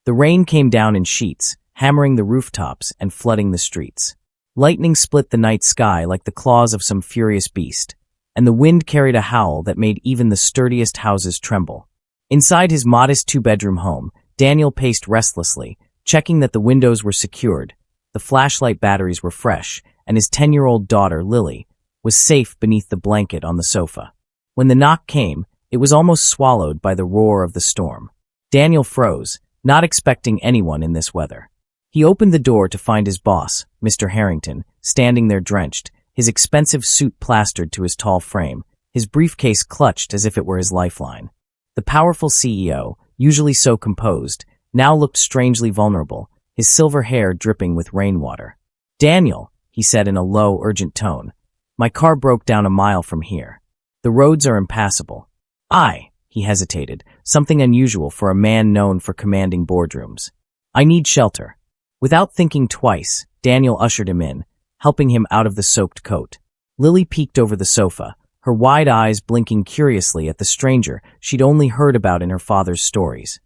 The rain came down in sheets, hammering the rooftops and flooding the streets. Lightning split the night sky like the claws of some furious beast, and the wind carried a howl that made even the sturdiest houses tremble. Inside his modest two-bedroom home, Daniel paced restlessly, checking that the windows were secured, the flashlight batteries were fresh, and his 10-year-old daughter, Lily, was safe beneath the blanket on the sofa. When the knock came, it was almost swallowed by the roar of the storm. Daniel froze, not expecting anyone in this weather. He opened the door to find his boss, Mr. Harrington, standing there drenched, his expensive suit plastered to his tall frame, his briefcase clutched as if it were his lifeline. The powerful CEO, usually so composed, now looked strangely vulnerable, his silver hair dripping with rainwater. "Daniel," he said in a low, urgent tone, "my car broke down a mile from here. The roads are impassable." He hesitated, something unusual for a man known for commanding boardrooms. "I need shelter." Without thinking twice, Daniel ushered him in, helping him out of the soaked coat. Lily peeked over the sofa, her wide eyes blinking curiously at the stranger she'd only heard about in her father's stories.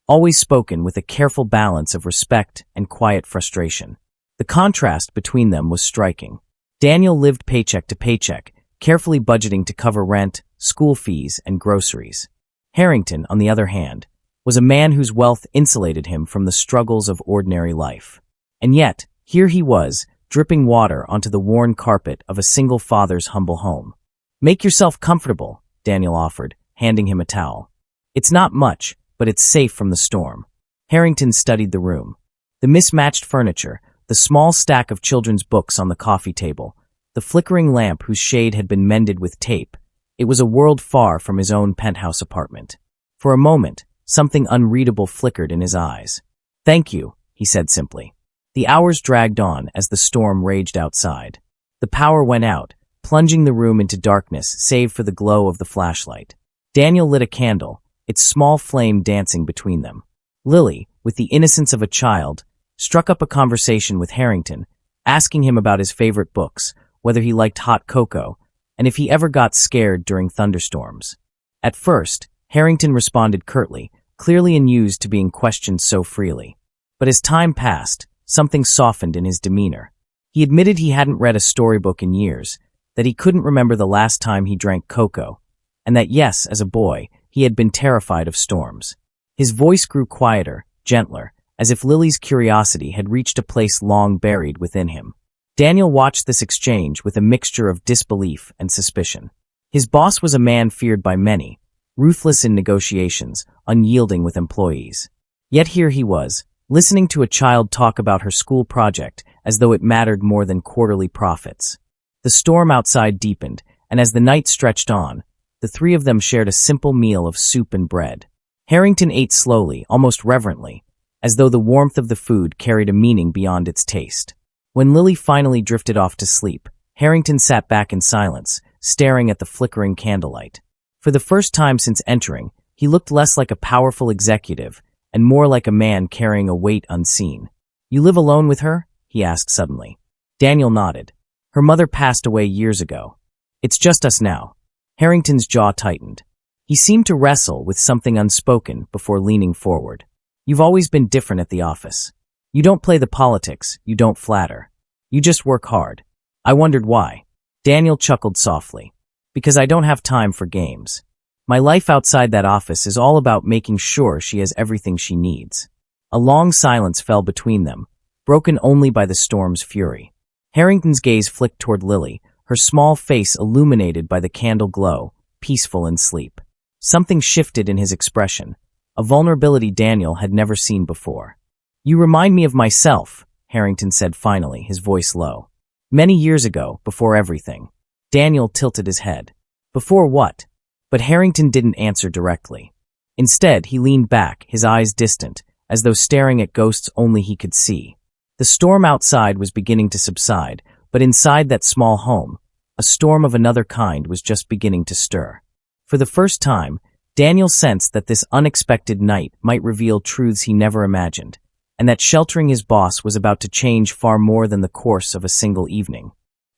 Always spoken with a careful balance of respect and quiet frustration. The contrast between them was striking. Daniel lived paycheck to paycheck, carefully budgeting to cover rent, school fees, and groceries. Harrington, on the other hand, was a man whose wealth insulated him from the struggles of ordinary life. And yet, here he was, dripping water onto the worn carpet of a single father's humble home. "Make yourself comfortable," Daniel offered, handing him a towel. "It's not much, but it's safe from the storm." Harrington studied the room. The mismatched furniture, the small stack of children's books on the coffee table, the flickering lamp whose shade had been mended with tape. It was a world far from his own penthouse apartment. For a moment, something unreadable flickered in his eyes. "Thank you," he said simply. The hours dragged on as the storm raged outside. The power went out, plunging the room into darkness save for the glow of the flashlight. Daniel lit a candle, its small flame dancing between them. Lily, with the innocence of a child, struck up a conversation with Harrington, asking him about his favorite books, whether he liked hot cocoa, and if he ever got scared during thunderstorms. At first, Harrington responded curtly, clearly unused to being questioned so freely. But as time passed, something softened in his demeanor. He admitted he hadn't read a storybook in years, that he couldn't remember the last time he drank cocoa, and that yes, as a boy, he had been terrified of storms. His voice grew quieter, gentler, as if Lily's curiosity had reached a place long buried within him. Daniel watched this exchange with a mixture of disbelief and suspicion. His boss was a man feared by many, ruthless in negotiations, unyielding with employees. Yet here he was, listening to a child talk about her school project as though it mattered more than quarterly profits. The storm outside deepened, and as the night stretched on, the three of them shared a simple meal of soup and bread. Harrington ate slowly, almost reverently, as though the warmth of the food carried a meaning beyond its taste. When Lily finally drifted off to sleep, Harrington sat back in silence, staring at the flickering candlelight. For the first time since entering, he looked less like a powerful executive and more like a man carrying a weight unseen. "You live alone with her?" he asked suddenly. Daniel nodded. "Her mother passed away years ago. It's just us now." Harrington's jaw tightened. He seemed to wrestle with something unspoken before leaning forward. "You've always been different at the office. You don't play the politics, you don't flatter. You just work hard." I wondered why. Daniel chuckled softly. "Because I don't have time for games. My life outside that office is all about making sure she has everything she needs." A long silence fell between them, broken only by the storm's fury. Harrington's gaze flicked toward Lily, her small face illuminated by the candle glow, peaceful in sleep. Something shifted in his expression, a vulnerability Daniel had never seen before. "You remind me of myself," Harrington said finally, his voice low. "Many years ago, before everything." Daniel tilted his head. "Before what?" But Harrington didn't answer directly. Instead, he leaned back, his eyes distant, as though staring at ghosts only he could see. The storm outside was beginning to subside, but inside that small home, a storm of another kind was just beginning to stir. For the first time, Daniel sensed that this unexpected night might reveal truths he never imagined, and that sheltering his boss was about to change far more than the course of a single evening.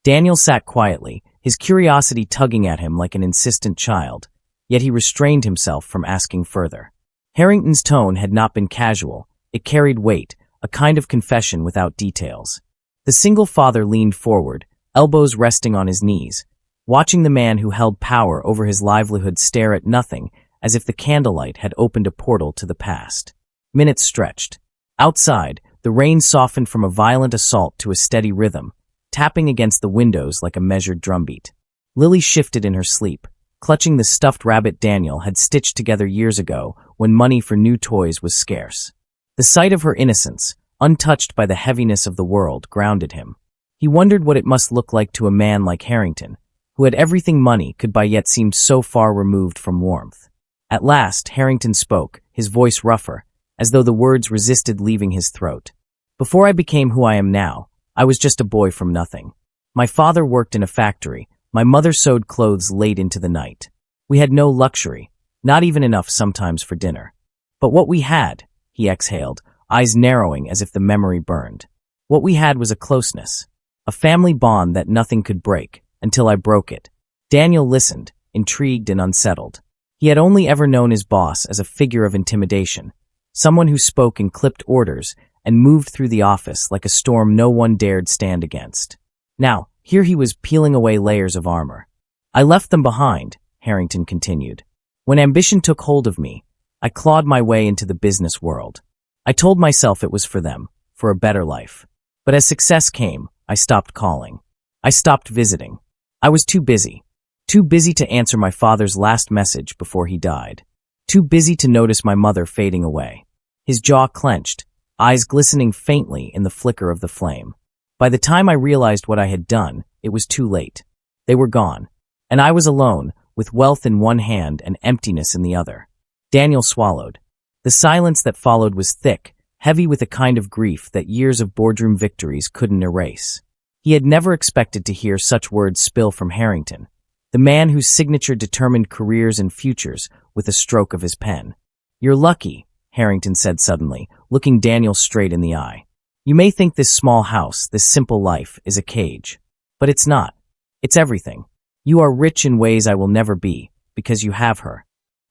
Daniel sat quietly, his curiosity tugging at him like an insistent child, yet he restrained himself from asking further. Harrington's tone had not been casual, It carried weight, a kind of confession without details. The single father leaned forward, elbows resting on his knees, watching the man who held power over his livelihood stare at nothing, as if the candlelight had opened a portal to the past. Minutes stretched. Outside, the rain softened from a violent assault to a steady rhythm, tapping against the windows like a measured drumbeat. Lily shifted in her sleep, clutching the stuffed rabbit Daniel had stitched together years ago when money for new toys was scarce. The sight of her innocence, untouched by the heaviness of the world, grounded him. He wondered what it must look like to a man like Harrington, who had everything money could buy yet seemed so far removed from warmth. At last, Harrington spoke, his voice rougher, as though the words resisted leaving his throat. Before I became who I am now, I was just a boy from nothing. My father worked in a factory. My mother sewed clothes late into the night. We had no luxury, not even enough sometimes for dinner. But what we had, he exhaled, eyes narrowing as if the memory burned. What we had was a closeness, a family bond that nothing could break, until I broke it. Daniel listened, intrigued and unsettled. He had only ever known his boss as a figure of intimidation, someone who spoke in clipped orders and moved through the office like a storm no one dared stand against. Now, here he was peeling away layers of armor. I left them behind, Harrington continued. When ambition took hold of me, I clawed my way into the business world. I told myself it was for them, for a better life. But as success came, I stopped calling. I stopped visiting. I was too busy. Too busy to answer my father's last message before he died. Too busy to notice my mother fading away. His jaw clenched, eyes glistening faintly in the flicker of the flame. By the time I realized what I had done, it was too late. They were gone, and I was alone, with wealth in one hand and emptiness in the other. Daniel swallowed. The silence that followed was thick, heavy with a kind of grief that years of boardroom victories couldn't erase. He had never expected to hear such words spill from Harrington, the man whose signature determined careers and futures with a stroke of his pen. "You're lucky," Harrington said suddenly, looking Daniel straight in the eye. "You may think this small house, this simple life, is a cage. But it's not. It's everything. You are rich in ways I will never be, because you have her."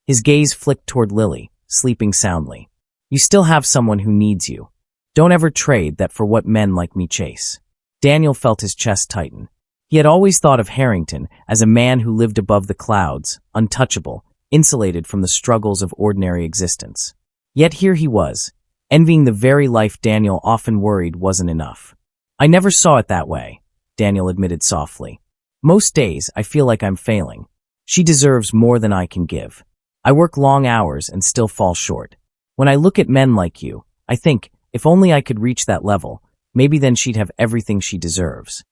His gaze flicked toward Lily, sleeping soundly. "You still have someone who needs you. Don't ever trade that for what men like me chase." Daniel felt his chest tighten. He had always thought of Harrington as a man who lived above the clouds, untouchable, insulated from the struggles of ordinary existence. Yet here he was, envying the very life Daniel often worried wasn't enough. "I never saw it that way," Daniel admitted softly. "Most days I feel like I'm failing. She deserves more than I can give. I work long hours and still fall short. When I look at men like you, I think, if only I could reach that level, maybe then she'd have everything she deserves."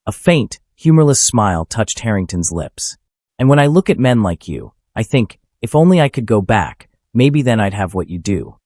A faint, humorless smile touched Harrington's lips. "And when I look at men like you, I think, if only I could go back, maybe then I'd have what you do."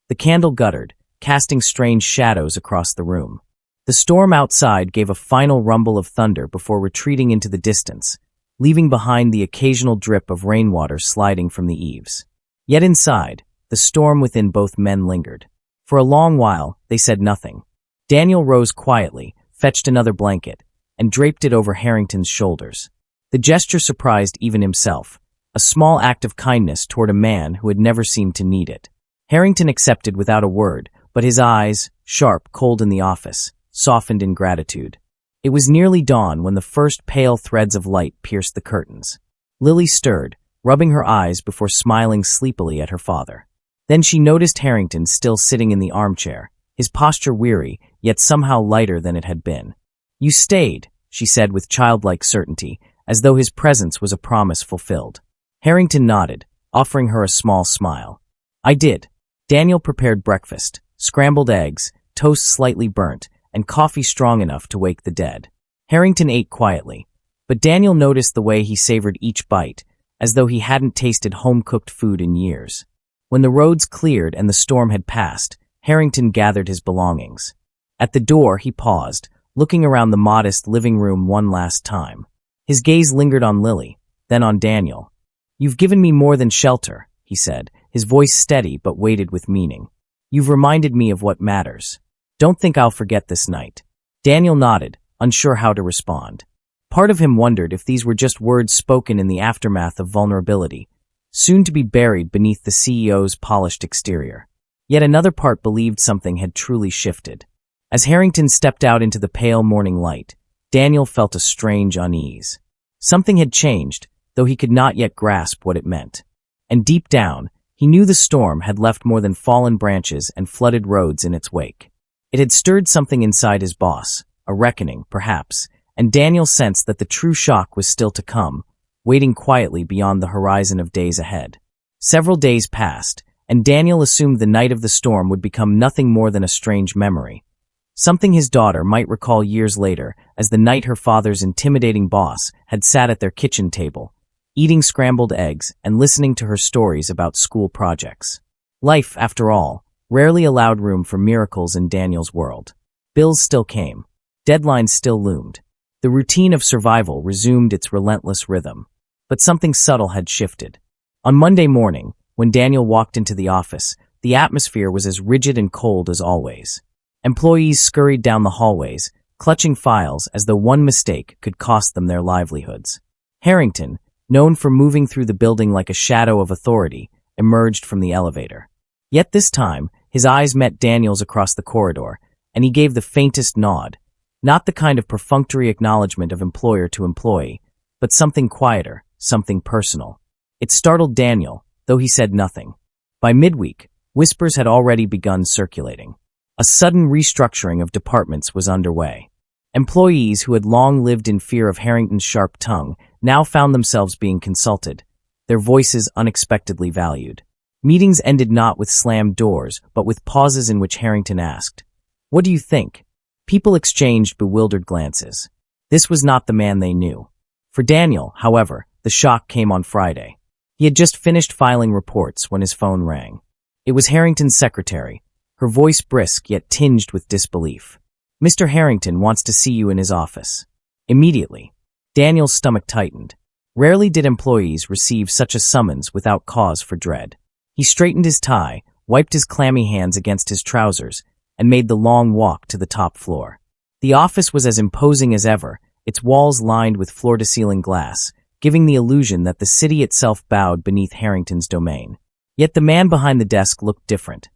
The candle guttered, casting strange shadows across the room. The storm outside gave a final rumble of thunder before retreating into the distance, leaving behind the occasional drip of rainwater sliding from the eaves. Yet inside, the storm within both men lingered. For a long while, they said nothing. Daniel rose quietly, fetched another blanket, and draped it over Harrington's shoulders. The gesture surprised even himself, a small act of kindness toward a man who had never seemed to need it. Harrington accepted without a word, but his eyes, sharp, cold in the office, softened in gratitude. It was nearly dawn when the first pale threads of light pierced the curtains. Lily stirred, rubbing her eyes before smiling sleepily at her father. Then she noticed Harrington still sitting in the armchair, his posture weary, yet somehow lighter than it had been. "You stayed," she said with childlike certainty, as though his presence was a promise fulfilled. Harrington nodded, offering her a small smile. "I did." Daniel prepared breakfast, scrambled eggs, toast slightly burnt, and coffee strong enough to wake the dead. Harrington ate quietly, but Daniel noticed the way he savored each bite, as though he hadn't tasted home-cooked food in years. When the roads cleared and the storm had passed, Harrington gathered his belongings. At the door, he paused, looking around the modest living room one last time. His gaze lingered on Lily, then on Daniel. "You've given me more than shelter," he said, his voice steady but weighted with meaning. "You've reminded me of what matters. Don't think I'll forget this night." Daniel nodded, unsure how to respond. Part of him wondered if these were just words spoken in the aftermath of vulnerability, soon to be buried beneath the CEO's polished exterior. Yet another part believed something had truly shifted. As Harrington stepped out into the pale morning light, Daniel felt a strange unease. Something had changed, though he could not yet grasp what it meant. And deep down, he knew the storm had left more than fallen branches and flooded roads in its wake. It had stirred something inside his boss, a reckoning, perhaps, and Daniel sensed that the true shock was still to come, waiting quietly beyond the horizon of days ahead. Several days passed, and Daniel assumed the night of the storm would become nothing more than a strange memory. Something his daughter might recall years later as the night her father's intimidating boss had sat at their kitchen table, eating scrambled eggs and listening to her stories about school projects. Life, after all, rarely allowed room for miracles in Daniel's world. Bills still came. Deadlines still loomed. The routine of survival resumed its relentless rhythm. But something subtle had shifted. On Monday morning, when Daniel walked into the office, the atmosphere was as rigid and cold as always. Employees scurried down the hallways, clutching files as though one mistake could cost them their livelihoods. Harrington, known for moving through the building like a shadow of authority, emerged from the elevator. Yet this time, his eyes met Daniel's across the corridor, and he gave the faintest nod, not the kind of perfunctory acknowledgement of employer to employee, but something quieter, something personal. It startled Daniel, though he said nothing. By midweek, whispers had already begun circulating. A sudden restructuring of departments was underway. Employees who had long lived in fear of Harrington's sharp tongue now found themselves being consulted, their voices unexpectedly valued. Meetings ended not with slammed doors, but with pauses in which Harrington asked, "What do you think?" People exchanged bewildered glances. This was not the man they knew. For Daniel, however, the shock came on Friday. He had just finished filing reports when his phone rang. It was Harrington's secretary, her voice brisk yet tinged with disbelief. "Mr. Harrington wants to see you in his office." Immediately, Daniel's stomach tightened. Rarely did employees receive such a summons without cause for dread. He straightened his tie, wiped his clammy hands against his trousers, and made the long walk to the top floor. The office was as imposing as ever, its walls lined with floor-to-ceiling glass, giving the illusion that the city itself bowed beneath Harrington's domain. Yet the man behind the desk looked different.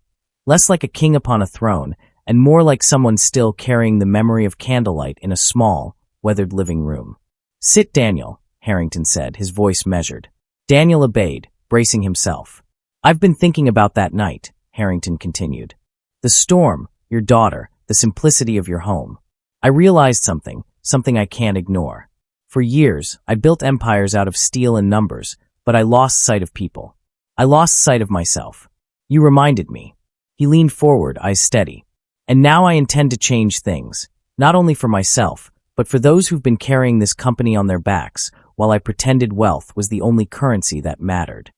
Less like a king upon a throne, and more like someone still carrying the memory of candlelight in a small, weathered living room. "Sit, Daniel," Harrington said, his voice measured. Daniel obeyed, bracing himself. "I've been thinking about that night," Harrington continued. "The storm, your daughter, the simplicity of your home. I realized something I can't ignore. For years, I built empires out of steel and numbers, but I lost sight of people. I lost sight of myself. You reminded me." He leaned forward, eyes steady. "And now I intend to change things, not only for myself, but for those who've been carrying this company on their backs, while I pretended wealth was the only currency that mattered."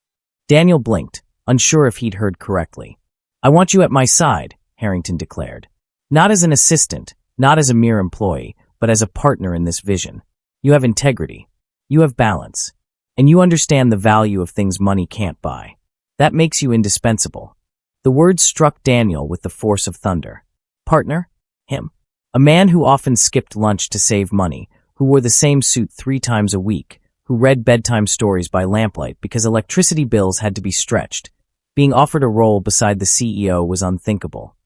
Daniel blinked, unsure if he'd heard correctly. "I want you at my side," Harrington declared. "Not as an assistant, not as a mere employee, but as a partner in this vision. You have integrity. You have balance. And you understand the value of things money can't buy. That makes you indispensable." The words struck Daniel with the force of thunder. Partner? Him. A man who often skipped lunch to save money, who wore the same suit 3 times a week, who read bedtime stories by lamplight because electricity bills had to be stretched. Being offered a role beside the CEO was unthinkable.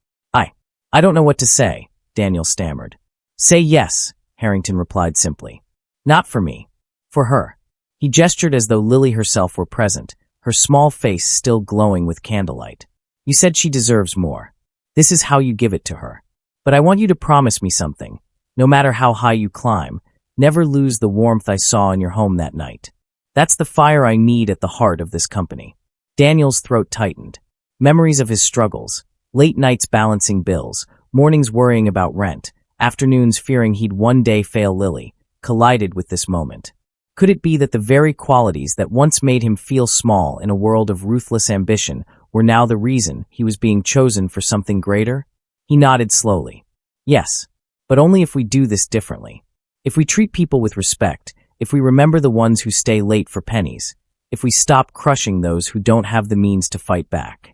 I don't know what to say," Daniel stammered. "Say yes," Harrington replied simply. "Not for me. For her." He gestured as though Lily herself were present, her small face still glowing with candlelight. "You said she deserves more. This is how you give it to her. But I want you to promise me something. No matter how high you climb, never lose the warmth I saw in your home that night. That's the fire I need at the heart of this company." Daniel's throat tightened. Memories of his struggles, late nights balancing bills, mornings worrying about rent, afternoons fearing he'd one day fail Lily, collided with this moment. Could it be that the very qualities that once made him feel small in a world of ruthless ambition were now the reason he was being chosen for something greater? He nodded slowly. "Yes, but only if we do this differently. If we treat people with respect, if we remember the ones who stay late for pennies, if we stop crushing those who don't have the means to fight back."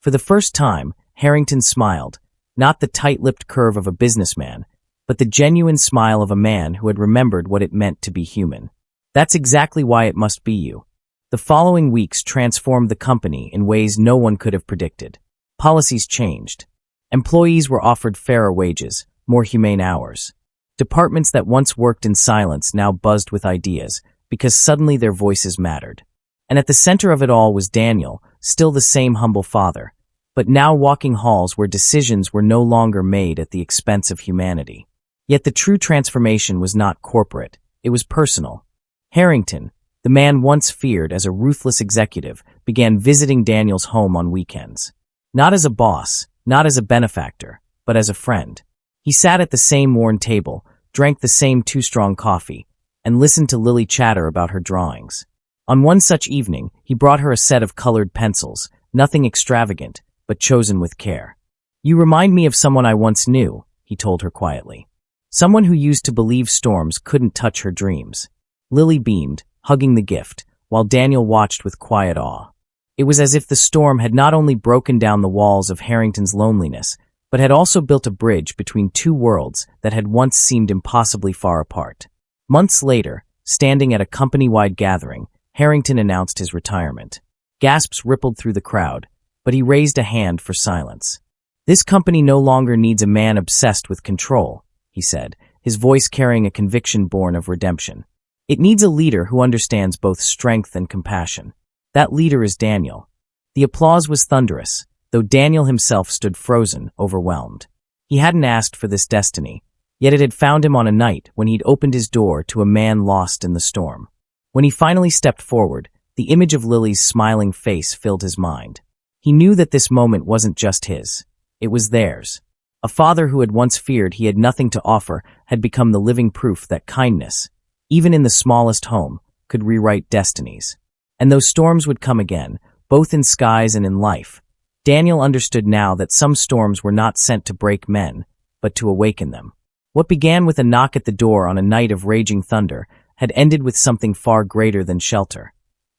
For the first time, Harrington smiled, not the tight-lipped curve of a businessman, but the genuine smile of a man who had remembered what it meant to be human. "That's exactly why it must be you." The following weeks transformed the company in ways no one could have predicted. Policies changed. Employees were offered fairer wages, more humane hours. Departments that once worked in silence now buzzed with ideas, because suddenly their voices mattered. And at the center of it all was Daniel, still the same humble father, but now walking halls where decisions were no longer made at the expense of humanity. Yet the true transformation was not corporate, it was personal. Harrington, the man once feared as a ruthless executive, began visiting Daniel's home on weekends. Not as a boss, not as a benefactor, but as a friend. He sat at the same worn table, drank the same too-strong coffee, and listened to Lily chatter about her drawings. On one such evening, he brought her a set of colored pencils, nothing extravagant, but chosen with care. "You remind me of someone I once knew," he told her quietly. "Someone who used to believe storms couldn't touch her dreams." Lily beamed, hugging the gift, while Daniel watched with quiet awe. It was as if the storm had not only broken down the walls of Harrington's loneliness, but had also built a bridge between two worlds that had once seemed impossibly far apart. Months later, standing at a company-wide gathering, Harrington announced his retirement. Gasps rippled through the crowd, but he raised a hand for silence. "This company no longer needs a man obsessed with control," he said, his voice carrying a conviction born of redemption. "It needs a leader who understands both strength and compassion. That leader is Daniel." The applause was thunderous, though Daniel himself stood frozen, overwhelmed. He hadn't asked for this destiny, yet it had found him on a night when he'd opened his door to a man lost in the storm. When he finally stepped forward, the image of Lily's smiling face filled his mind. He knew that this moment wasn't just his. It was theirs. A father who had once feared he had nothing to offer had become the living proof that kindness, even in the smallest home, could rewrite destinies. And though storms would come again, both in skies and in life, Daniel understood now that some storms were not sent to break men, but to awaken them. What began with a knock at the door on a night of raging thunder had ended with something far greater than shelter.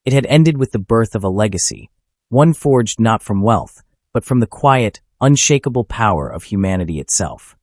It had ended with the birth of a legacy, one forged not from wealth, but from the quiet, unshakable power of humanity itself.